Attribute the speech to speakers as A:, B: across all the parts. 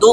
A: 2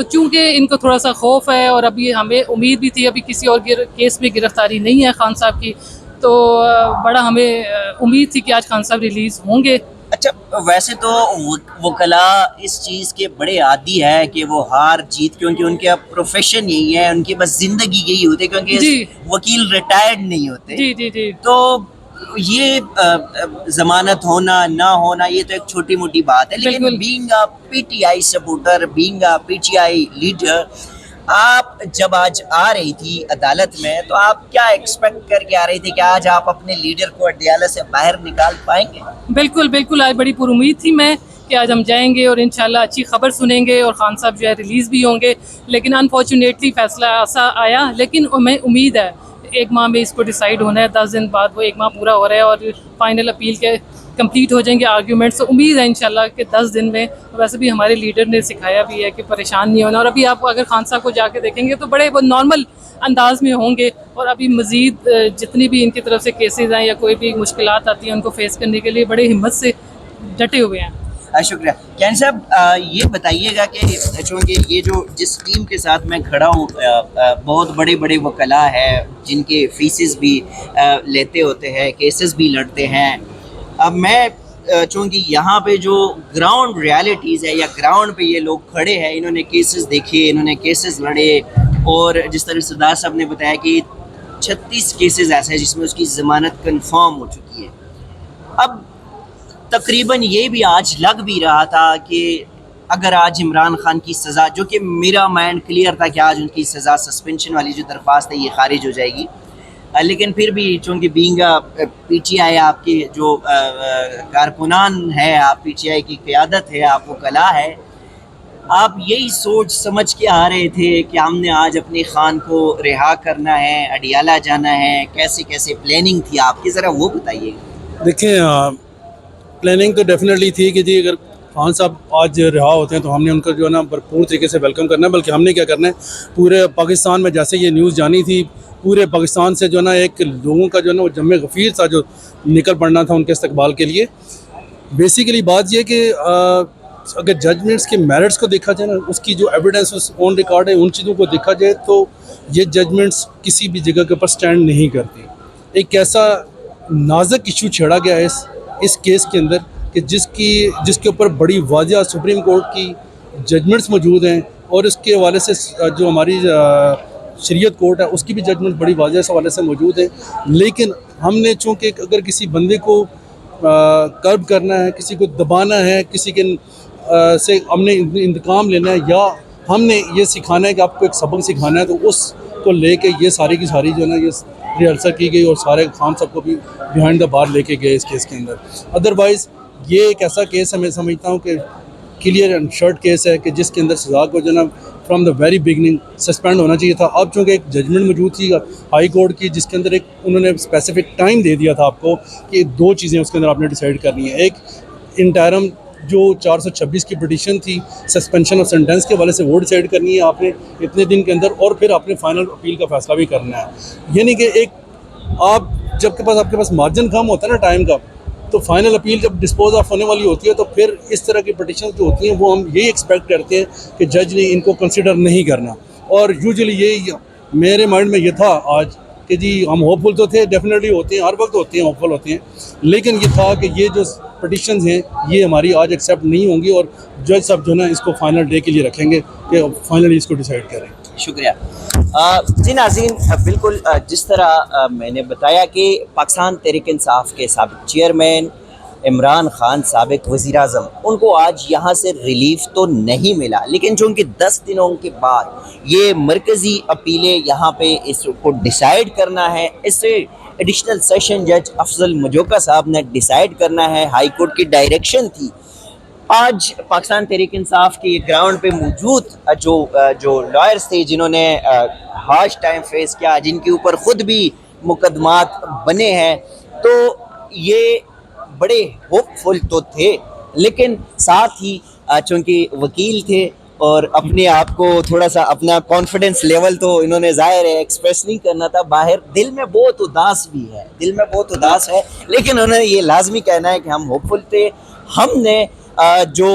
B: تو چونکہ ان کو تھوڑا سا خوف ہے اور ابھی ہمیں امید بھی تھی ابھی کسی اور کیس میں گرفتاری نہیں ہے خان صاحب کی، تو بڑا ہمیں امید تھی کہ آج خان صاحب ریلیز ہوں گے۔
A: اچھا ویسے تو وکلاء اس چیز کے بڑے عادی ہے کہ وہ ہار جیت، کیونکہ ان کا پروفیشن یہی ہے، ان کی بس زندگی یہی ہوتی ہے، کیونکہ
B: جی
A: وکیل ریٹائرڈ نہیں ہوتے۔
B: جی جی جی
A: تو یہ ضمانت ہونا نہ ہونا یہ تو ایک چھوٹی موٹی بات ہے، لیکن
B: بالکل۔
A: Being a P T I supporter, being a P T I leader, آپ جب آج آ رہی تھی عدالت میں تو آپ کیا ایکسپیکٹ کر کے آ رہی تھی کہ آج آپ اپنے لیڈر کو اڈیالہ سے باہر نکال پائیں گے؟
B: بالکل بالکل، آج بڑی پر امید تھی میں کہ آج ہم جائیں گے اور انشاءاللہ اچھی خبر سنیں گے اور خان صاحب جو ہے ریلیز بھی ہوں گے، لیکن انفارچونیٹلی فیصلہ ایسا آیا، لیکن ہمیں امید ہے 1 ماہ میں اس کو ڈیسائیڈ ہونا ہے، 10 دن بعد وہ 1 ماہ پورا ہو رہا ہے اور فائنل اپیل کے کمپلیٹ ہو جائیں گے آرگیومنٹس، تو امید ہے انشاءاللہ کہ 10 دن میں، ویسے بھی ہمارے لیڈر نے سکھایا بھی ہے کہ پریشان نہیں ہونا، اور ابھی آپ اگر خان صاحب کو جا کے دیکھیں گے تو بڑے نارمل انداز میں ہوں گے، اور ابھی مزید جتنی بھی ان کی طرف سے کیسز ہیں یا کوئی بھی مشکلات آتی ہیں ان کو فیس کرنے کے لیے بڑے ہمت سے ڈٹے ہوئے ہیں۔
A: شکریہ کین صاحب، یہ بتائیے گا کہ چونکہ یہ جو جس ٹیم کے ساتھ میں کھڑا ہوں بہت بڑے بڑے وکلاء ہیں جن کے فیسز بھی لیتے ہوتے ہیں، کیسز بھی لڑتے ہیں، اب میں چونکہ یہاں پہ جو گراؤنڈ ریالٹیز ہے یا گراؤنڈ پہ یہ لوگ کھڑے ہیں، انہوں نے کیسز دیکھے، انہوں نے کیسز لڑے، اور جس طرح سردار صاحب نے بتایا کہ 36 کیسز ایسے ہیں جس میں اس کی ضمانت کنفرم ہو چکی ہے۔ اب تقریباً یہ بھی آج لگ بھی رہا تھا کہ اگر آج عمران خان کی سزا، جو کہ میرا مائنڈ کلیئر تھا کہ آج ان کی سزا سسپینشن والی جو درخواست ہے یہ خارج ہو جائے گی، لیکن پھر بھی چونکہ بینگ پی ٹی آئی آپ کے جو کارکنان ہے، آپ پی ٹی آئی کی قیادت ہے، آپ وکلاء ہے، آپ یہی سوچ سمجھ کے آ رہے تھے کہ ہم نے آج اپنے خان کو رہا کرنا ہے، اڈیالہ جانا ہے، کیسے کیسے پلاننگ تھی آپ کی، ذرا وہ بتائیے گا۔
C: دیکھیں پلاننگ تو ڈیفینیٹلی تھی کہ جی اگر خان صاحب آج رہا ہوتے ہیں تو ہم نے ان کا جو ہے نا بھرپور طریقے سے ویلکم کرنا ہے، بلکہ ہم نے کیا کرنا ہے، پورے پاکستان میں جیسے یہ نیوز جانی تھی، پورے پاکستان سے جو ہے نا ایک لوگوں کا جو ہے نا وہ جمع غفیر تھا جو نکل پڑنا تھا ان کے استقبال کے لیے۔ بیسیکلی بات یہ کہ اگر ججمنٹس کے میرٹس کو دیکھا جائے نا، اس کی جو ایویڈنس آن ریکارڈ ہے ان چیزوں کو دیکھا جائے تو یہ ججمنٹس کسی بھی جگہ کے اوپر سٹینڈ نہیں کرتی۔ ایک ایسا نازک ایشو چھیڑا گیا ہے اس کیس کے اندر کہ جس کے اوپر بڑی واضح سپریم کورٹ کی ججمنٹس موجود ہیں، اور اس کے حوالے سے جو ہماری شریعت کورٹ ہے اس کی بھی ججمنٹ بڑی واضح اس حوالے سے موجود ہے، لیکن ہم نے چونکہ اگر کسی بندے کو کرب کرنا ہے، کسی کو دبانا ہے، کسی کے سے ہم نے انتقام لینا ہے، یا ہم نے یہ سکھانا ہے کہ آپ کو ایک سبق سکھانا ہے، تو اس کو لے کے یہ ساری کی ساری جو ہے نا یہ ریہرسل کی گئی اور سارے خان صاحب کو بھی بیہائنڈ دا بار لے کے گئے اس کیس کے اندر۔ ادروائز یہ ایک ایسا کیس ہے، میں سمجھتا ہوں کہ کلیئر اینڈ شرٹ کیس ہے کہ جس کے اندر سزا کو جو ہے نا from the very beginning suspend ہونا چاہیے تھا۔ اب چونکہ ایک ججمنٹ موجود تھی ہائی کورٹ کی جس کے اندر ایک انہوں نے اسپیسیفک ٹائم دے دیا تھا آپ کو کہ 2 چیزیں اس کے اندر آپ نے ڈیسائیڈ کرنی ہے، ایک انٹرم جو 426 کی پٹیشن تھی سسپینشن آف سینٹینس کے حوالے سے وہ ڈیسائیڈ کرنی ہے آپ نے اتنے دن کے اندر، اور پھر آپ نے فائنل اپیل کا فیصلہ بھی کرنا ہے۔ یعنی کہ ایک آپ جب آپ کے پاس مارجن کم ہوتا ہے نا ٹائم کا، تو فائنل اپیل جب ڈسپوز آف ہونے والی ہوتی ہے تو پھر اس طرح کی پٹیشن جو ہوتی ہیں وہ ہم یہی ایکسپیکٹ کرتے ہیں کہ جج نے ان کو کنسیڈر نہیں کرنا، اور یوزلی یہ میرے مائنڈ میں یہ تھا آج کہ جی ہم ہوپ فل تو تھے، ڈیفینیٹلی ہوتے ہیں، ہر وقت ہوتے ہیں، ہوپ فل ہوتے ہیں، لیکن یہ تھا کہ یہ جو پٹیشنز ہیں یہ ہماری آج ایکسیپٹ نہیں ہوں گی، اور جج صاحب جو ہے نا اس کو فائنل ڈے کے لیے رکھیں گے کہ فائنلی اس کو ڈیسائیڈ کریں۔
A: شکریہ جی ناظرین، بالکل جس طرح میں نے بتایا کہ پاکستان تحریک انصاف کے سابق چیئرمین عمران خان، سابق وزیر اعظم، ان کو آج یہاں سے ریلیف تو نہیں ملا، لیکن چونکہ 10 دنوں کے بعد یہ مرکزی اپیلیں یہاں پہ اس کو ڈیسائیڈ کرنا ہے، اس سے ایڈیشنل سیشن جج افضل مجوکا صاحب نے ڈیسائیڈ کرنا ہے، ہائی کورٹ کی ڈائریکشن تھی۔ آج پاکستان تحریک انصاف کے گراؤنڈ پہ موجود جو لائرز تھے جنہوں نے ہارش ٹائم فیس کیا، جن کے اوپر خود بھی مقدمات بنے ہیں، تو یہ بڑے ہوپ فل تو تھے، لیکن ساتھ ہی چونکہ وکیل تھے اور اپنے آپ کو تھوڑا سا اپنا کانفیڈنس لیول تو انہوں نے ظاہر ہے ایکسپریس نہیں کرنا تھا باہر، دل میں بہت اداس بھی ہے، دل میں بہت اداس ہے، لیکن انہوں نے یہ لازمی کہنا ہے کہ ہم ہوپ فل تھے، ہم نے جو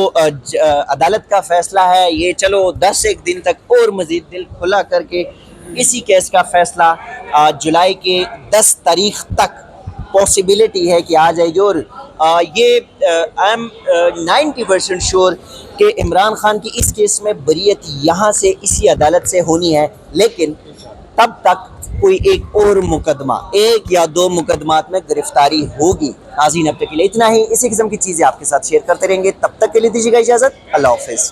A: عدالت کا فیصلہ ہے یہ چلو 10 دن تک اور مزید دل کھلا کر کے اسی کیس کا فیصلہ جولائی کے 10 تاریخ تک پاسبلٹی ہے کہ آ جائے گی. اور یہ آئی ایم 90% شیور کہ عمران خان کی اس کیس میں بریت یہاں سے اسی عدالت سے ہونی ہے, لیکن تب تک کوئی ایک اور مقدمہ, 1 یا 2 مقدمات میں گرفتاری ہوگی. ناظرین اب تک کے لیے اتنا ہی, اسی قسم کی چیزیں آپ کے ساتھ شیئر کرتے رہیں گے, تب تک کے لیے دیجیے گا اجازت, اللہ حافظ.